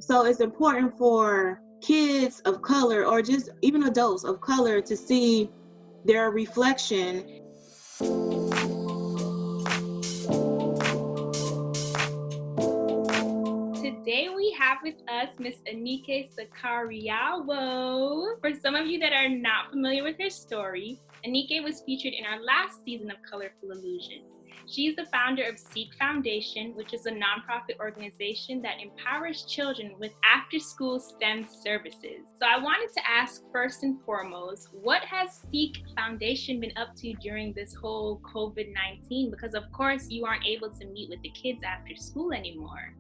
So it's important for kids of color or just even adults of color to see their reflection. Today we have with us Miss Anike Sakariyawo. For some of you that are not familiar with her story, Anike was featured in our last season of Colorful Illusions. She's the founder of S.E.E.K Foundation, which is a nonprofit organization that empowers children with after-school STEM services. So I wanted to ask first and foremost, what has S.E.E.K Foundation been up to during this whole COVID-19? Because of course you aren't able to meet with the kids after school anymore.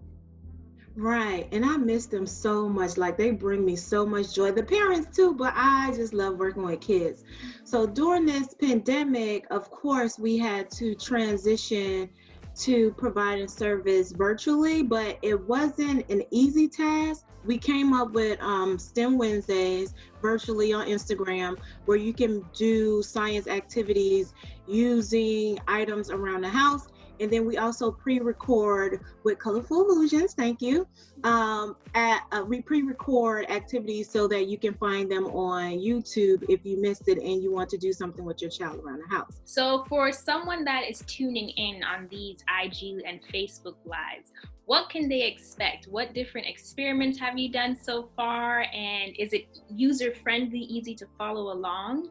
Right. And I miss them so much. Like they bring me so much joy. The parents too, but I just love working with kids. So during this pandemic, of course, we had to transition to providing service virtually, but it wasn't an easy task. We came up with STEM Wednesdays virtually on Instagram where you can do science activities using items around the house. And then we also pre-record with Colorful Illusions, thank you. We pre-record activities so that you can find them on YouTube if you missed it and you want to do something with your child around the house. So for someone that is tuning in on these IG and Facebook lives, what can they expect? What different experiments have you done so far? And is it user-friendly, easy to follow along?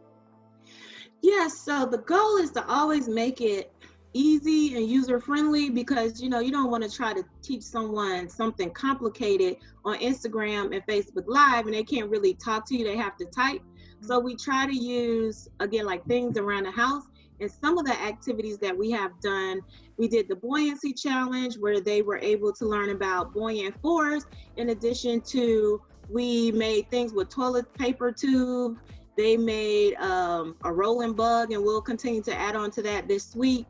Yes, so the goal is to always make it easy and user-friendly because you don't want to try to teach someone something complicated on Instagram and Facebook Live and they can't really talk to you, they have to type. So we try to use, again, like things around the house. And some of the activities that we have done, we did the buoyancy challenge where they were able to learn about buoyant force. In addition to, we made things with toilet paper tube. They made a rolling bug, and we'll continue to add on to that this week.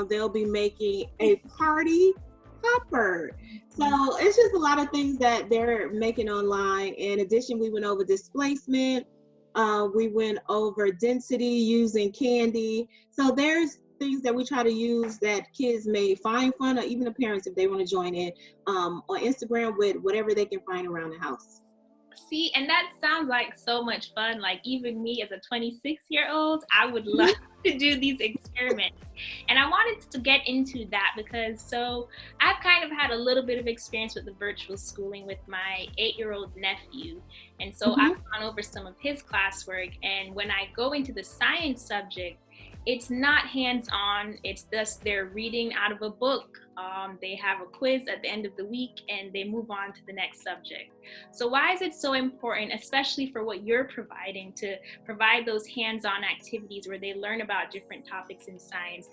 They'll be making a party popper. So it's just a lot of things that they're making online. In addition, we went over displacement. We went over density using candy. So there's things that we try to use that kids may find fun, or even the parents if they want to join in on Instagram with whatever they can find around the house. See, and that sounds like so much fun. Like even me as a 26-year-old, I would love to do these experiments. And I wanted to get into that because I've kind of had a little bit of experience with the virtual schooling with my 8-year-old nephew. And so I've gone over some of his classwork. And when I go into the science subject, it's not hands-on, it's just they're reading out of a book. They have a quiz at the end of the week and they move on to the next subject. So why is it so important, especially for what you're providing, to provide those hands-on activities where they learn about different topics in science?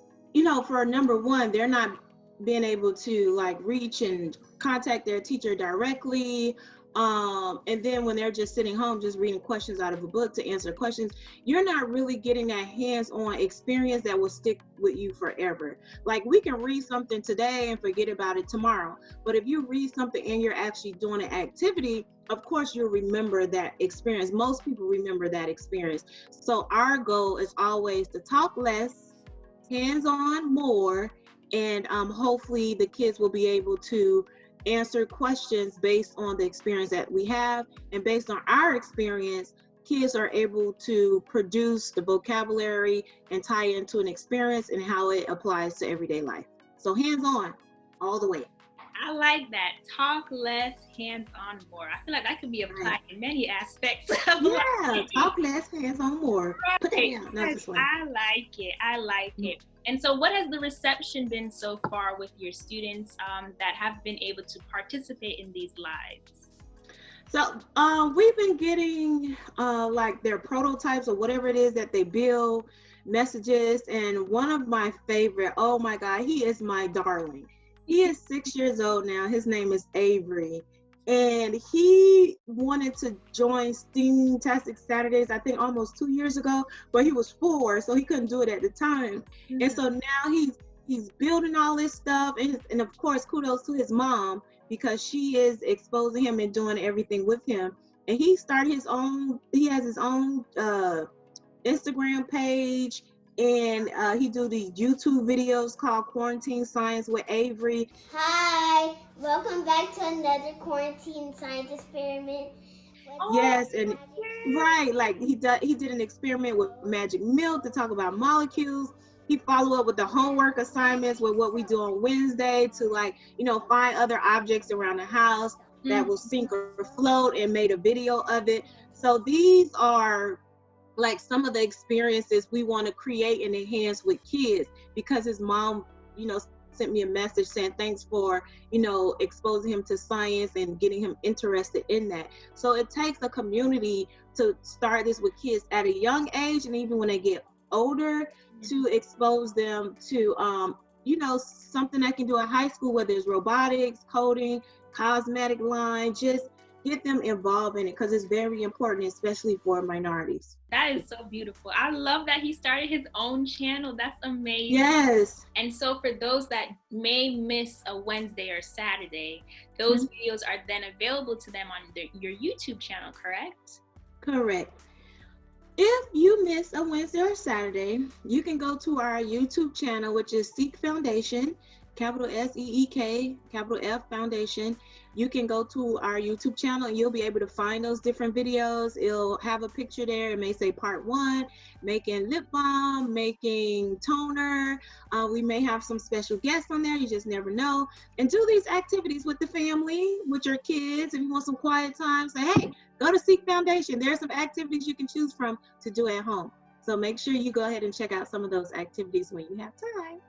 For number one, they're not being able to like reach and contact their teacher directly. And then when they're just sitting home, just reading questions out of a book to answer questions, you're not really getting that hands-on experience that will stick with you forever. Like we can read something today and forget about it tomorrow. But if you read something and you're actually doing an activity, of course you'll remember that experience. Most people remember that experience. So our goal is always to talk less, hands-on more, and hopefully the kids will be able to answer questions based on the experience that we have. And based on our experience, kids are able to produce the vocabulary and tie it into an experience and how it applies to everyday life. So hands-on all the way. I like that. Talk less, hands-on more. I feel like that could be applied in many aspects of life. Yeah, talk less, hands-on more. Put that down. Not this way. I like it. I like it. And so what has the reception been so far with your students that have been able to participate in these lives? So we've been getting like their prototypes or whatever it is that they build, messages. And one of my favorite, oh my God, he is my darling. He is 6 years old now. His name is Avery. And he wanted to join STEAM-tastic Saturdays, I think almost 2 years ago, but he was 4, so he couldn't do it at the time. Mm-hmm. And so now he's building all this stuff. And of course, kudos to his mom because she is exposing him and doing everything with him. And he has his own Instagram page, And he do these YouTube videos called Quarantine Science with Avery. Hi, welcome back to another quarantine science experiment. Yes, and right, like he did an experiment with magic milk to talk about molecules. He follow up with the homework assignments with what we do on Wednesday to, like, find other objects around the house that will sink or float, and made a video of it. So these are like some of the experiences we want to create and enhance with kids, because his mom, sent me a message saying thanks for, exposing him to science and getting him interested in that. So it takes a community to start this with kids at a young age, and even when they get older, to expose them to, something they can do at high school, whether it's robotics, coding, cosmetic line, just get them involved in it, because it's very important, especially for minorities. That is so beautiful. I love that he started his own channel. That's amazing. Yes. And so for those that may miss a Wednesday or Saturday, those videos are then available to them on your YouTube channel, correct? Correct. If you miss a Wednesday or Saturday, you can go to our YouTube channel, which is S.E.E.K Foundation, capital S-E.E.K, capital F Foundation. You can go to our YouTube channel and you'll be able to find those different videos. It'll have a picture there. It may say part 1, making lip balm, making toner. We may have some special guests on there. You just never know. And do these activities with the family, with your kids. If you want some quiet time, say, hey, go to S.E.E.K Foundation. There's some activities you can choose from to do at home. So make sure you go ahead and check out some of those activities when you have time.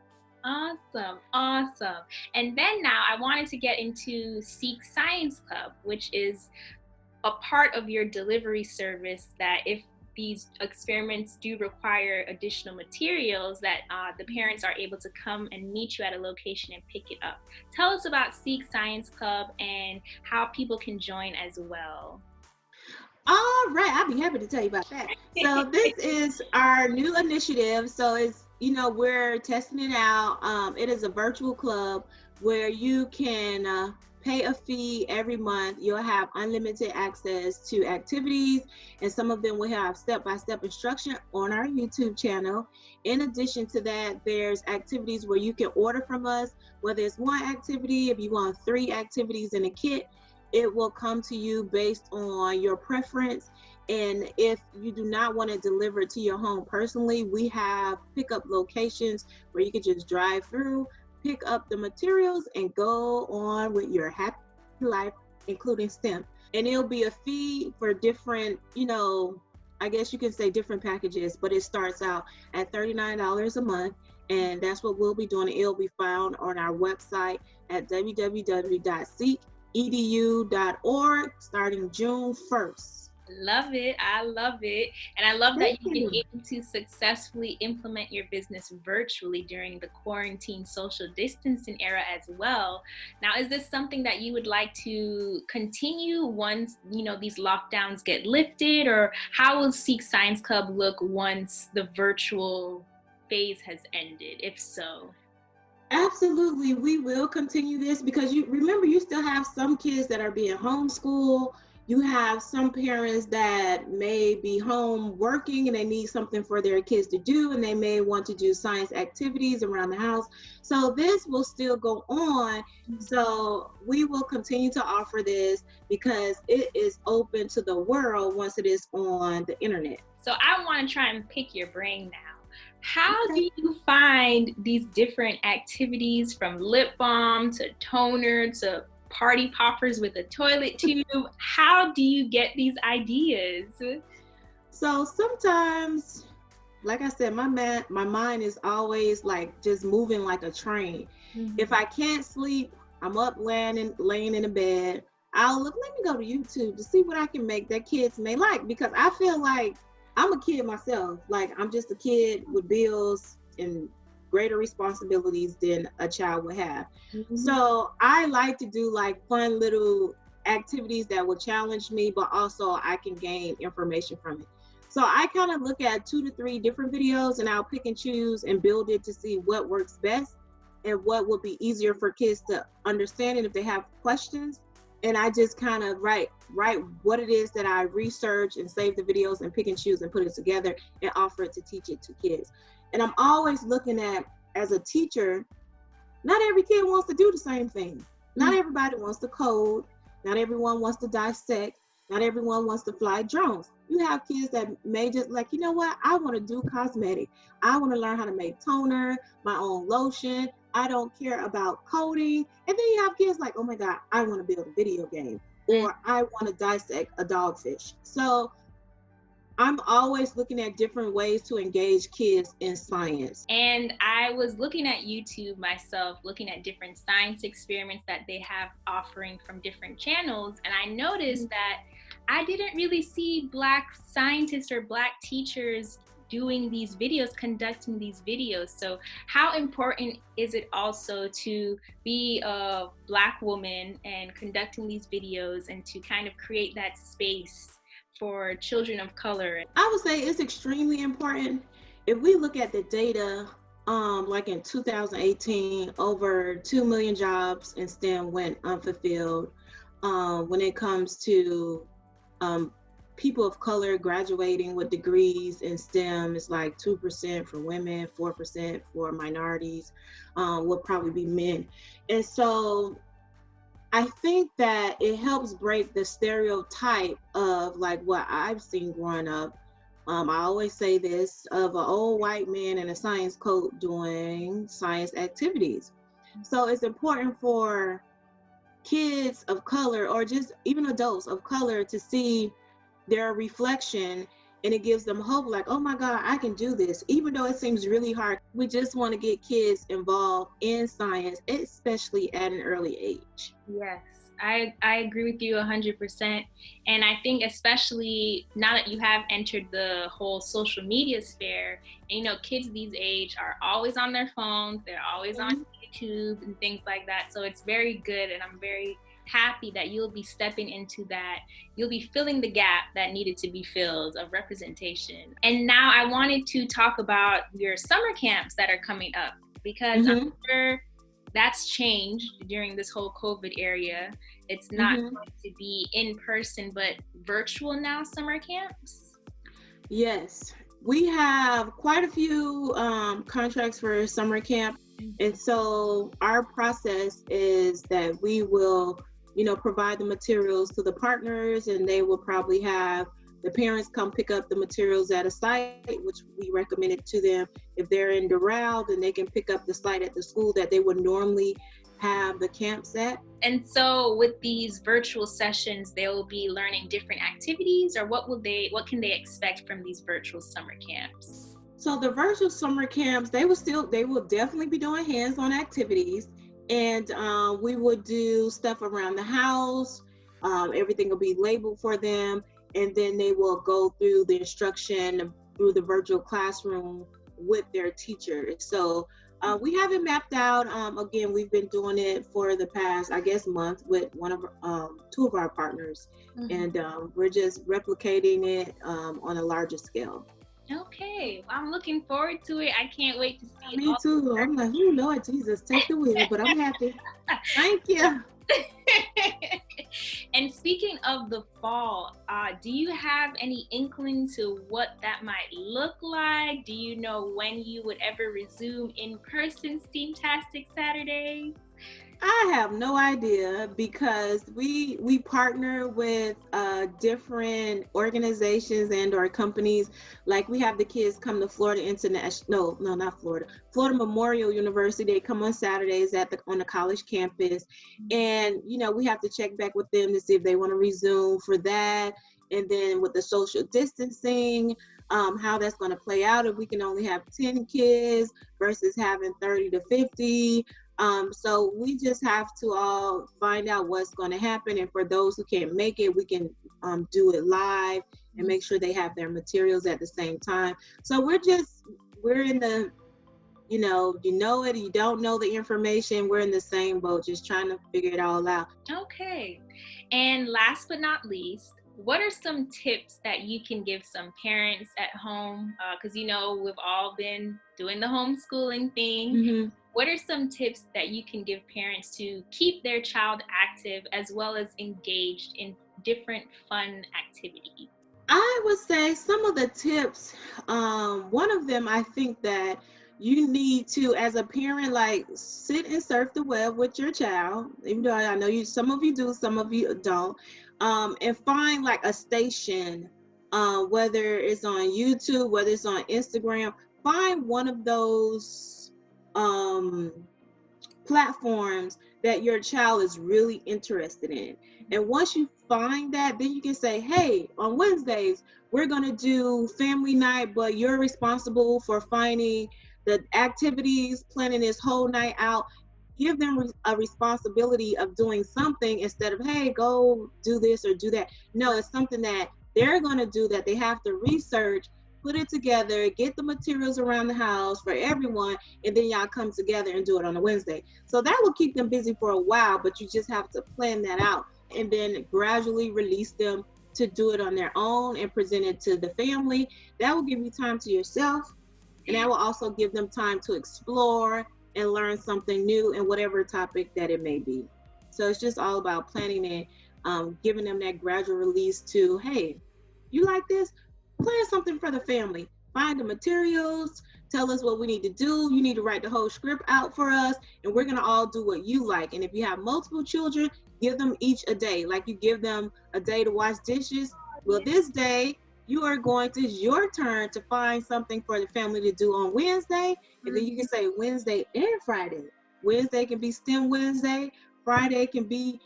Awesome. And then now I wanted to get into S.E.E.K Science Club, which is a part of your delivery service, that if these experiments do require additional materials, that the parents are able to come and meet you at a location and pick it up. Tell us about S.E.E.K Science Club and how people can join as well. All right, I'll be happy to tell you about that. So this is our new initiative. So it's, we're testing it out. It is a virtual club where you can pay a fee every month. You'll have unlimited access to activities, and some of them will have step-by-step instruction on our YouTube channel. In addition to that, there's activities where you can order from us, whether it's one activity, if you want 3 activities in a kit, it will come to you based on your preference. And if you do not want to deliver it to your home personally, we have pickup locations where you can just drive through, pick up the materials, and go on with your happy life, including STEM. And it'll be a fee for different, I guess you can say different packages, but it starts out at $39 a month. And that's what we'll be doing. It'll be found on our website at www.seekedu.org starting June 1st. Love it. I love it. And I love that you've been able to successfully implement your business virtually during the quarantine social distancing era as well. Now, is this something that you would like to continue once, these lockdowns get lifted, or how will S.E.E.K Science Club look once the virtual phase has ended, if so? Absolutely, we will continue this, because you still have some kids that are being homeschooled. You have some parents that may be home working and they need something for their kids to do, and they may want to do science activities around the house. So this will still go on. So we will continue to offer this because it is open to the world once it is on the internet. So I want to try and pick your brain now. How do you find these different activities, from lip balm to toner to party poppers with a toilet tube? How do you get these ideas? So sometimes, like I said, my mind is always like just moving like a train. If I can't sleep, I'm up laying in a bed. Let me go to YouTube to see what I can make that kids may like, because I feel like I'm a kid myself. Like, I'm just a kid with bills and greater responsibilities than a child would have. So I like to do like fun little activities that will challenge me, but also I can gain information from it. So I kind of look at 2 to 3 different videos, and I'll pick and choose and build it to see what works best and what would be easier for kids to understand, and if they have questions. And I just kind of write what it is that I research and save the videos and pick and choose and put it together and offer it to teach it to kids. And I'm always looking at, as a teacher, not every kid wants to do the same thing. Not everybody wants to code. Not everyone wants to dissect. Not everyone wants to fly drones. You have kids that may just like, you know what? I want to do cosmetic. I want to learn how to make toner, my own lotion. I don't care about coding. And then you have kids like, oh my God, I want to build a video game, or I want to dissect a dogfish. So I'm always looking at different ways to engage kids in science. And I was looking at YouTube myself, looking at different science experiments that they have offering from different channels. And I noticed that I didn't really see Black scientists or Black teachers doing these videos, conducting these videos. So how important is it also to be a Black woman and conducting these videos and to kind of create that space for children of color? I would say it's extremely important. If we look at the data, like in 2018, over 2 million jobs in STEM went unfulfilled. When it comes to people of color graduating with degrees in STEM, it's like 2% for women, 4% for minorities, would probably be men. And so I think that it helps break the stereotype of like what I've seen growing up. I always say this, of an old white man in a science coat doing science activities. So it's important for kids of color, or just even adults of color, to see their reflection, and it gives them hope, like, oh my God, I can do this. Even though it seems really hard, we just want to get kids involved in science, especially at an early age. Yes, I agree with you 100%. And I think especially now that you have entered the whole social media sphere, and you know, kids these age are always on their phones, they're always on YouTube and things like that. So it's very good, and I'm very happy that you'll be stepping into that. You'll be filling the gap that needed to be filled of representation. And now I wanted to talk about your summer camps that are coming up, because I'm sure that's changed during this whole COVID era. It's not going to be in person, but virtual now, summer camps? Yes, we have quite a few contracts for summer camp. And so our process is that we will, provide the materials to the partners, and they will probably have the parents come pick up the materials at a site, which we recommended to them. If they're in Doral, then they can pick up the site at the school that they would normally have the camps at. And so with these virtual sessions, they will be learning different activities, or what can they expect from these virtual summer camps? So the virtual summer camps, they will definitely be doing hands-on activities, and we would do stuff around the house. Everything will be labeled for them, and then they will go through the instruction through the virtual classroom with their teachers. So we have it mapped out. Again, we've been doing it for the past, month with two of our partners, and we're just replicating it on a larger scale. Okay, I'm looking forward to it. I can't wait to see it. Me too. I'm like, oh Lord Jesus, take the wheel, but I'm happy. Thank you. And speaking of the fall, do you have any inkling to what that might look like? Do you know when you would ever resume in-person STEAMtastic Saturdays? I have no idea, because we partner with different organizations and or companies. Like, we have the kids come to Florida International, no, not Florida, Florida Memorial University. They come on Saturdays on the college campus, and we have to check back with them to see if they want to resume for that. And then with the social distancing, how that's going to play out, if we can only have 10 kids versus having 30 to 50. So we just have to all find out what's going to happen. And for those who can't make it, we can do it live and make sure they have their materials at the same time. So we're in the, you know it, you don't know the information. We're in the same boat, just trying to figure it all out. Okay. And last but not least, what are some tips that you can give some parents at home? Because, we've all been doing the homeschooling thing. What are some tips that you can give parents to keep their child active as well as engaged in different fun activities? I would say some of the tips, one of them, I think that you need to, as a parent, like sit and surf the web with your child, even though I know you, some of you do, some of you don't, and find like a station, whether it's on YouTube, whether it's on Instagram, find one of those, um, platforms that your child is really interested in. And once you find that, then you can say, hey, on Wednesdays, we're going to do family night, but you're responsible for finding the activities, planning this whole night out. Give them a responsibility of doing something instead of, hey, go do this or do that. No, it's something that they're going to do, that they have to research, put it together, get the materials around the house for everyone, and then y'all come together and do it on a Wednesday. So that will keep them busy for a while, but you just have to plan that out and then gradually release them to do it on their own and present it to the family. That will give you time to yourself, and that will also give them time to explore and learn something new in whatever topic that it may be. So it's just all about planning and giving them that gradual release to, hey, you like this? Plan something for the family. Find the materials, tell us what we need to do. You need to write the whole script out for us, and we're going to all do what you like. And if you have multiple children, give them each a day. Like you give them a day to wash dishes. Well, this day, you are going to, it's your turn to find something for the family to do on Wednesday. And then you can say Wednesday and Friday. Wednesday can be STEM Wednesday. Friday can be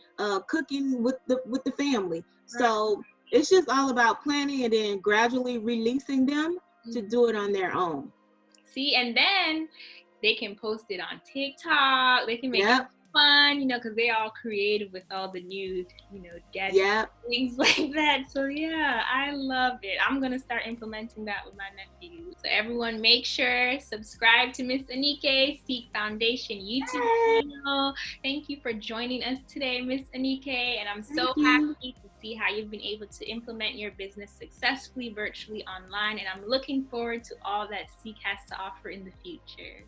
cooking with the family. So it's just all about planning and then gradually releasing them to do it on their own. See, and then they can post it on TikTok. They can make it fun, because they're all creative with all the new, gadgets, things like that. So yeah, I love it. I'm gonna start implementing that with my nephew. So everyone, make sure subscribe to Miss Anike S.E.E.K Foundation YouTube channel. Thank you for joining us today, Miss Anike, and I'm so happy to see how you've been able to implement your business successfully virtually online, and I'm looking forward to all that S.E.E.K has to offer in the future.